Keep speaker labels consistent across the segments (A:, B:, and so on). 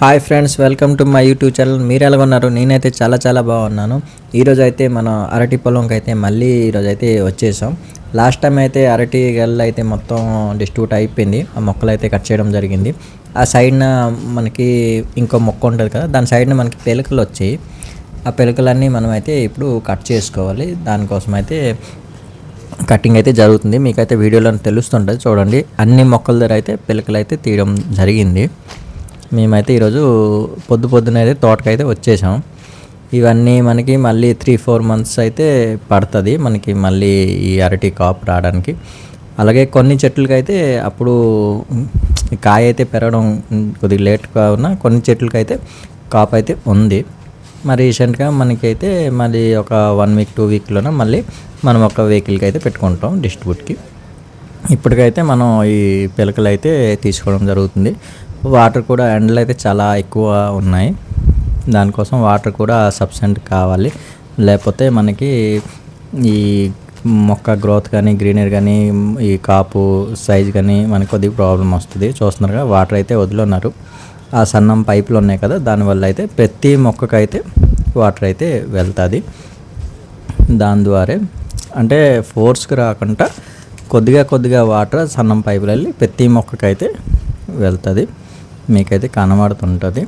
A: Hi friends, welcome to my YouTube channel. మీరు ఎలా ఉన్నారు? నేనైతే చాలా బాగున్నాను. ఈరోజు అయితే మనం అరటి పొలంకి అయితే మళ్ళీ ఈరోజు అయితే వచ్చేసాం. లాస్ట్ టైం అయితే అరటి గెల్ల అయితే మొత్తం డిస్ట్రిబ్యూట్ అయిపోయింది. ఆ మొక్కలు అయితే కట్ చేయడం జరిగింది. ఆ సైడ్న మనకి ఇంకో మొక్క ఉంటుంది కదా, దాని సైడ్న మనకి పెలుకలు వచ్చాయి. ఆ పెలుకలన్నీ మనం అయితే ఇప్పుడు కట్ చేసుకోవాలి. దానికోసం అయితే కటింగ్ అయితే జరుగుతుంది. మీకైతే వీడియోలో తెలుస్తుంటుంది చూడండి. అన్ని మొక్కల దగ్గర అయితే పిలకలు అయితే తీయడం జరిగింది. మేమైతే ఈరోజు పొద్దున అయితే తోటకైతే వచ్చేసాం. ఇవన్నీ మనకి మళ్ళీ 3-4 మంత్స్ అయితే పడుతుంది మనకి మళ్ళీ ఈ అరటి కాపు రావడానికి. అలాగే కొన్ని చెట్లకైతే అప్పుడు కాయ అయితే పెరగడం కొద్దిగా లేట్గా ఉన్న కొన్ని చెట్లకైతే కాపు అయితే ఉంది. మరి రీసెంట్గా మనకైతే మళ్ళీ ఒక 1 వీక్ 2 వీక్లోనే మళ్ళీ మనం ఒక వెహికల్కి అయితే పెట్టుకుంటాం డిస్ట్రిబ్యూట్కి. ఇప్పటికైతే మనం ఈ పిలకలు అయితే తీసుకోవడం జరుగుతుంది. వాటర్ కూడా ఎండలు అయితే చాలా ఎక్కువ ఉన్నాయి. దానికోసం వాటర్ కూడా సఫిషియెంట్ కావాలి. లేకపోతే మనకి ఈ మొక్క గ్రోత్ కానీ గ్రీనరీ కానీ ఈ కాపు సైజ్ కానీ మనకి కొద్దిగా ప్రాబ్లం వస్తుంది. చూస్తున్నారుగా వాటర్ అయితే వదిలిన్నారు. ఆ సన్నం పైపులు ఉన్నాయి కదా, దానివల్ల అయితే ప్రతి మొక్కకైతే వాటర్ అయితే వెళ్తుంది. దాని ద్వారా అంటే ఫోర్స్కి రాకుండా కొద్దిగా వాటర్ సన్నం పైపులు వెళ్ళి ప్రతి మొక్కకైతే వెళ్తుంది. మీకైతే కనబడుతుంటుంది.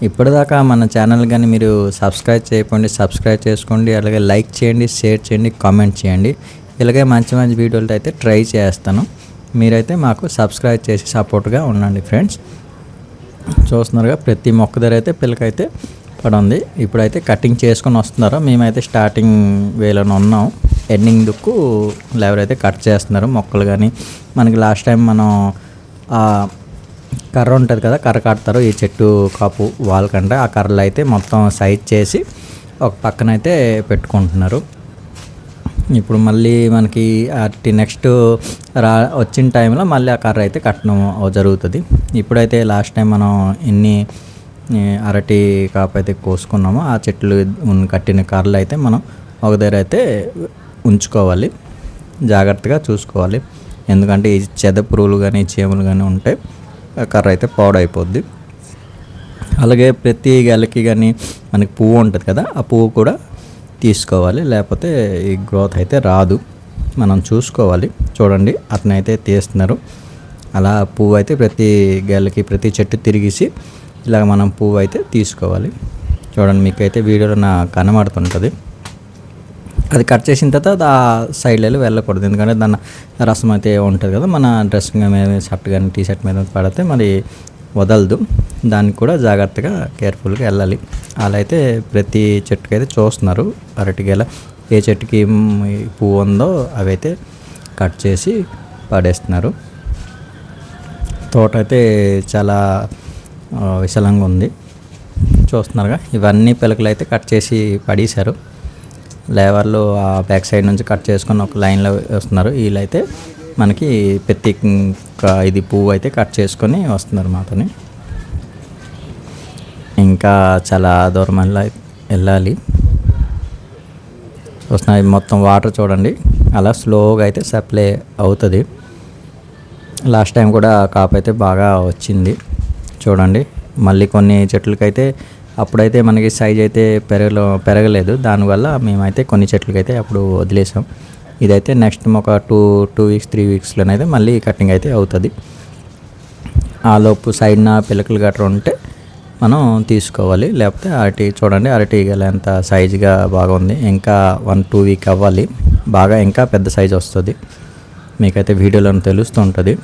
A: ఇప్పటిదాకా మన ఛానల్ కానీ మీరు సబ్స్క్రైబ్ చేసుకోండి. అలాగే లైక్ చేయండి, షేర్ చేయండి, కామెంట్ చేయండి. ఇలాగే మంచి వీడియోలు అయితే ట్రై చేస్తాను. మీరైతే మాకు సబ్స్క్రైబ్ చేసి సపోర్ట్గా ఉండండి ఫ్రెండ్స్. చూస్తున్నారుగా ప్రతి మొక్క దగ్గర అయితే పిల్లకైతే పడుంది. ఇప్పుడైతే కటింగ్ చేసుకొని వస్తున్నారు. మేమైతే స్టార్టింగ్ వేలోనే ఉన్నాం. ఎండింగ్ దుక్కు ఎవరైతే కట్ చేస్తున్నారు మొక్కలు కానీ. మనకి లాస్ట్ టైం మనం కర్ర ఉంటుంది కదా, కర్ర కడతారు ఈ చెట్టు కాపు వాళ్ళకంటే. ఆ కర్రలు అయితే మొత్తం సైజ్ చేసి ఒక పక్కన అయితే పెట్టుకుంటున్నారు. ఇప్పుడు మళ్ళీ మనకి నెక్స్ట్ వచ్చిన టైంలో మళ్ళీ ఆ కర్ర అయితే కట్టడం జరుగుతుంది. ఇప్పుడైతే లాస్ట్ టైం మనం ఎన్ని అరటి కాపు అయితే కోసుకున్నామో ఆ చెట్లు కట్టిన కర్రలు అయితే మనం ఒక దగ్గర అయితే ఉంచుకోవాలి, జాగ్రత్తగా చూసుకోవాలి. ఎందుకంటే ఈ చెద పురుగులు కానీ చీమలు కానీ ఉంటే కర్ర అయితే పాడైపోద్ది. అలాగే ప్రతి గెలకి కానీ మనకి పువ్వు ఉంటుంది కదా, ఆ పువ్వు కూడా తీసుకోవాలి. లేకపోతే ఈ గ్రోత్ అయితే రాదు. మనం చూసుకోవాలి. చూడండి అతనైతే తీస్తున్నారు. అలా పువ్వు అయితే ప్రతి గెలకి ప్రతి చెట్టు తిరిగేసి ఇలా మనం పువ్వు అయితే తీసుకోవాలి. చూడండి మీకైతే వీడియోలో కనబడుతుంటుంది. అది కట్ చేసిన తర్వాత ఆ సైడ్లో వెళ్ళకూడదు. ఎందుకంటే దాని రసం అయితే ఉంటుంది కదా, మన డ్రెస్ మీద షర్ట్ కానీ టీ షర్ట్ మీద పడితే మరి వదలదు. దానికి కూడా జాగ్రత్తగా కేర్ఫుల్గా వెళ్ళాలి. అలా అయితే ప్రతి చెట్టుకి అయితే చూస్తున్నారు. అరటిగేల ఏ చెట్టుకి పువ్వు ఉందో అవైతే కట్ చేసి పడేస్తున్నారు. తోట అయితే చాలా విశాలంగా ఉంది. చూస్తున్నారుగా ఇవన్నీ పిలకలు అయితే కట్ చేసి పడేశారు. లేవర్లు ఆ బ్యాక్ సైడ్ నుంచి కట్ చేసుకొని ఒక లైన్లో వస్తున్నారు. వీళ్ళైతే మనకి ప్రతి ఇది పువ్వు అయితే కట్ చేసుకొని వస్తున్నారు మాతోని. ఇంకా చాలా దూరం వెళ్ళాలి. వస్తున్నాయి మొత్తం వాటర్ చూడండి. అలా స్లోగా అయితే సప్లై అవుతుంది. లాస్ట్ టైం కూడా కాపు అయితే బాగా వచ్చింది. చూడండి మళ్ళీ కొన్ని చెట్లకైతే అప్పుడైతే మనకి సైజ్ అయితే పెరగలేదు. దానివల్ల మేమైతే కొన్ని చెట్లకైతే అప్పుడు వదిలేసాం. ఇదైతే నెక్స్ట్ ఒక 2 వీక్స్ 3 వీక్స్లోనైతే మళ్ళీ కటింగ్ అయితే అవుతుంది. ఆ లోపు సైడ్న పిలకలు గట్రా ఉంటే మనం తీసుకోవాలి. లేకపోతే చూడండి అరటి గెల ఎంత సైజుగా బాగా ఉంది. ఇంకా 1-2 వీక్ అవ్వాలి, బాగా ఇంకా పెద్ద సైజు వస్తుంది. మీకైతే వీడియోలో తెలుస్తుంటుంది.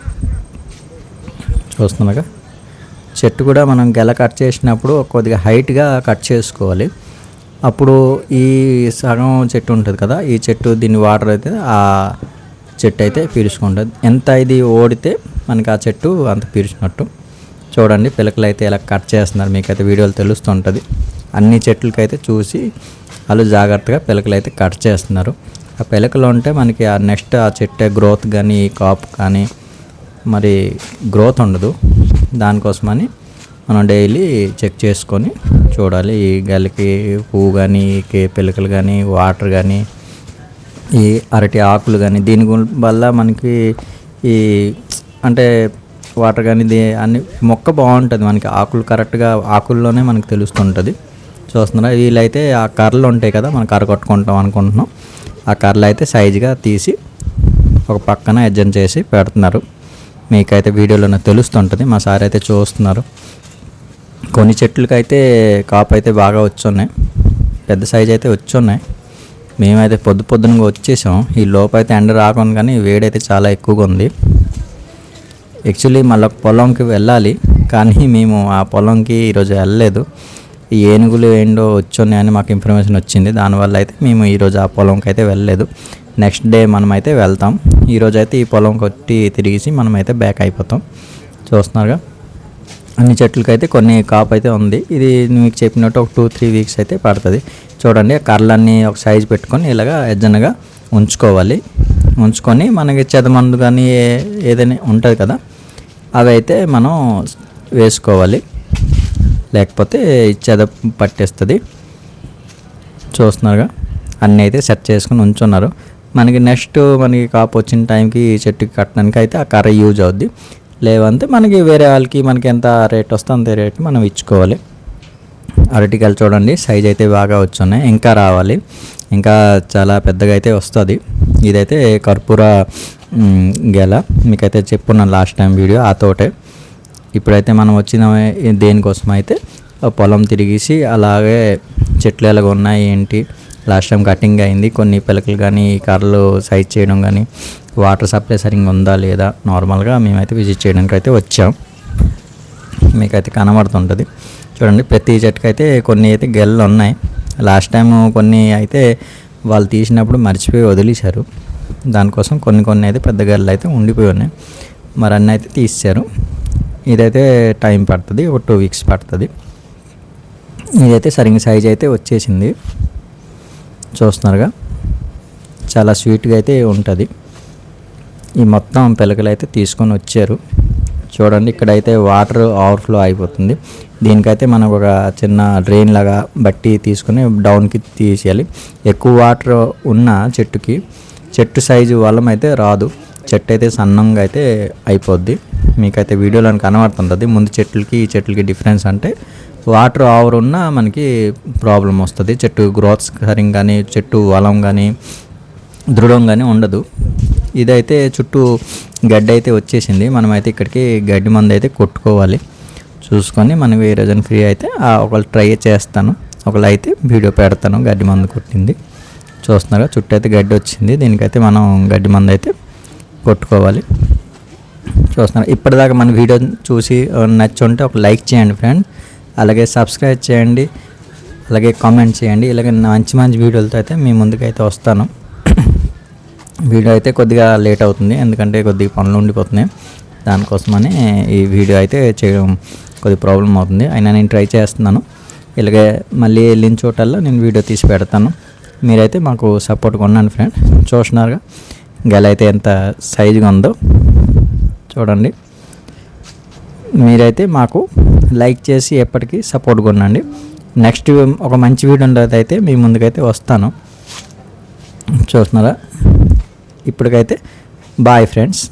A: చూస్తున్నాగా చెట్టు కూడా మనం గెల కట్ చేసినప్పుడు కొద్దిగా హైట్గా కట్ చేసుకోవాలి. అప్పుడు ఈ సగం చెట్టు ఉంటుంది కదా, ఈ చెట్టు దీని వాటర్ అయితే ఆ చెట్టు అయితే పీల్చుకుంటుంది. ఎంత ఇది ఓడితే మనకి ఆ చెట్టు అంత పీల్చినట్టు. చూడండి పిలకలు అయితే ఇలా కట్ చేస్తున్నారు. మీకైతే వీడియోలు తెలుస్తుంటుంది. అన్ని చెట్లకైతే చూసి వాళ్ళు జాగ్రత్తగా పిలకలు అయితే కట్ చేస్తున్నారు. ఆ పిలకలు ఉంటే మనకి ఆ నెక్స్ట్ ఆ చెట్టు గ్రోత్ కానీ కాపు కానీ మరి గ్రోత్ ఉండదు. దానికోసమని మనం డైలీ చెక్ చేసుకొని చూడాలి. ఈ గెలకి పువ్వు కానీ పిలకలు కానీ వాటర్ కానీ ఈ అరటి ఆకులు కానీ దీని వల్ల మనకి ఈ అంటే వాటర్ కానీ అన్ని మొక్క బాగుంటుంది, మనకి ఆకులు కరెక్ట్గా ఆకుల్లోనే మనకు తెలుస్తుంటుంది. చూస్తున్నారా, వీళ్ళైతే ఆ కర్రలు ఉంటాయి కదా, మనం కర్ర కొట్టుకుంటాం అనుకుంటున్నాం, ఆ కర్రలు అయితే సైజుగా తీసి ఒక పక్కన అడ్జస్ట్ చేసి పెడుతున్నారు. మీకైతే వీడియోలో తెలుస్తుంటుంది. మా సార్ అయితే చూస్తున్నారు. కొన్ని చెట్లకైతే కాపు అయితే బాగా వచ్చున్నాయి, పెద్ద సైజు అయితే వచ్చున్నాయి. మేమైతే పొద్దునగా వచ్చేసాం. ఈ లోపు అయితే ఎండ రాకుండా, కానీ వేడైతే చాలా ఎక్కువగా ఉంది. యాక్చువల్లీ మళ్ళీ పొలంకి వెళ్ళాలి, కానీ మేము ఆ పొలంకి ఈరోజు వెళ్ళలేదు. ఈ ఏనుగులు ఏంటో వచ్చున్నాయని మాకు ఇన్ఫర్మేషన్ వచ్చింది. దానివల్ల అయితే మేము ఈరోజు ఆ పొలంకి అయితే వెళ్ళలేదు. నెక్స్ట్ డే మనమైతే వెళ్తాం. ఈరోజు అయితే ఈ పొలం కొట్టి తిరిగేసి మనమైతే బ్యాక్ అయిపోతాం. చూస్తున్నారుగా, అన్ని చెట్లకైతే కొన్ని కాపు అయితే ఉంది. ఇది మీకు చెప్పినట్టు ఒక 2-3 వీక్స్ అయితే పడుతుంది. చూడండి, కర్రలన్నీ ఒక సైజు పెట్టుకొని ఇలాగా ఎజ్జనగా ఉంచుకొని మనకి చెదమందు కానీ ఏదైనా ఉంటుంది కదా, అవి అయితే మనం వేసుకోవాలి, లేకపోతే చెద పట్టేస్తుంది. చూస్తున్నారుగా, అన్నీ అయితే సెట్ చేసుకుని ఉంచున్నారు. మనకి నెక్స్ట్ మనకి కాపు వచ్చిన టైంకి చెట్టుకి కట్టడానికి అయితే ఆ కర్ర యూజ్ అవుద్ది. లేవంటే మనకి వేరే వాళ్ళకి మనకి ఎంత రేట్ వస్తే అంతే రేట్ మనం ఇచ్చుకోవాలి. అరటికాయలు చూడండి, సైజ్ అయితే బాగా వచ్చున్నాయి, ఇంకా రావాలి, ఇంకా చాలా పెద్దగా అయితే వస్తుంది. ఇదైతే కర్పూర గెల, మీకైతే చెప్పున్నాను లాస్ట్ టైం వీడియో, ఆ తోటే. ఇప్పుడైతే మనం వచ్చిన దేనికోసం అయితే పొలం తిరిగేసి అలాగే చెట్లు ఎలాగ ఉన్నాయి ఏంటి, లాస్ట్ టైం కటింగ్ అయింది, కొన్ని పిలకలు కానీ కర్రలు సైజ్ చేయడం కానీ, వాటర్ సప్లై సరిగ్గా ఉందా లేదా, నార్మల్గా మేమైతే విజిట్ చేయడానికి అయితే వచ్చాం. మీకైతే కనబడుతుంటుంది. చూడండి, ప్రతి చెట్టుకైతే కొన్ని అయితే గెలలు ఉన్నాయి. లాస్ట్ టైం కొన్ని అయితే వాళ్ళు తీసినప్పుడు మర్చిపోయి వదిలేశారు. దానికోసం కొన్ని అయితే పెద్ద గెలలు అయితే ఉండిపోయి ఉన్నాయి. మరి అన్నీ అయితే తీసారు. ఇదైతే టైం పడుతుంది, ఒక 2 వీక్స్ పడుతుంది. ఇదైతే సరిగ్గా సైజ్ అయితే వచ్చేసింది. చూస్తున్నారుగా, చాలా స్వీట్గా అయితే ఉంటుంది. ఈ మొత్తం పిలకలు అయితే తీసుకొని వచ్చారు. చూడండి, ఇక్కడైతే వాటర్ ఓవర్ఫ్లో అయిపోతుంది. దీనికైతే మనకు ఒక చిన్న డ్రైన్ లాగా బట్టి తీసుకొని డౌన్కి తీసేయాలి. ఎక్కువ వాటర్ ఉన్న చెట్టు సైజు వల్ల అయితే రాదు, చెట్టు అయితే సన్నంగా అయితే అయిపోద్ది. మీకైతే వీడియోలో కనబడుతుంటుంది. ముందు చెట్లకి ఈ చెట్లకి డిఫరెన్స్ అంటే వాటర్ ఓవర్ ఉన్నా మనకి ప్రాబ్లం వస్తుంది. చెట్టు గ్రోత్ సరిగ్గా కానీ చెట్టు వలం కానీ దృఢంగానే ఉండదు. ఇదైతే చుట్టూ గడ్డి అయితే వచ్చేసింది. మనమైతే ఇక్కడికి గడ్డి మందు అయితే కొట్టుకోవాలి. చూసుకొని మనకి ఈ రోజున ఫ్రీ అయితే ఒకళ్ళు ట్రై చేస్తాను, ఒకళ్ళు అయితే వీడియో పెడతాను గడ్డి మందు కొట్టింది. చూస్తున్నారా, చుట్టూ అయితే గడ్డి వచ్చింది. దీనికైతే మనం గడ్డి మందు అయితే కొట్టుకోవాలి. చూస్తున్నారు, ఇప్పటిదాకా మన వీడియో చూసి నచ్చుంటే ఒక లైక్ చేయండి ఫ్రెండ్, అలాగే సబ్స్క్రైబ్ చేయండి, అలాగే కామెంట్ చేయండి. ఇలాగే మంచి వీడియోలతో అయితే మీ ముందుకైతే వస్తాను. వీడియో అయితే కొద్దిగా లేట్ అవుతుంది, ఎందుకంటే కొద్దిగా పనులు ఉండిపోతున్నాయి. దానికోసమని ఈ వీడియో అయితే చేయడం కొద్దిగా ప్రాబ్లం అవుతుంది. అయినా నేను ట్రై చేస్తున్నాను. ఇలాగే మళ్ళీ వెళ్ళిన చోటల్లో నేను వీడియో తీసి పెడతాను. మీరైతే మాకు సపోర్ట్గా ఉన్నాను ఫ్రెండ్. చూస్తున్నారుగా, గెల అయితే ఎంత సైజుగా ఉందో చూడండి. మీరైతే మాకు లైక్ చేసి ఎప్పటికీ సపోర్ట్గా ఉండండి. నెక్స్ట్ ఒక మంచి వీడియో అయితే మీ ముందుకైతే వస్తాను. చూస్తున్నారా, ఇప్పటికైతే బాయ్ ఫ్రెండ్స్.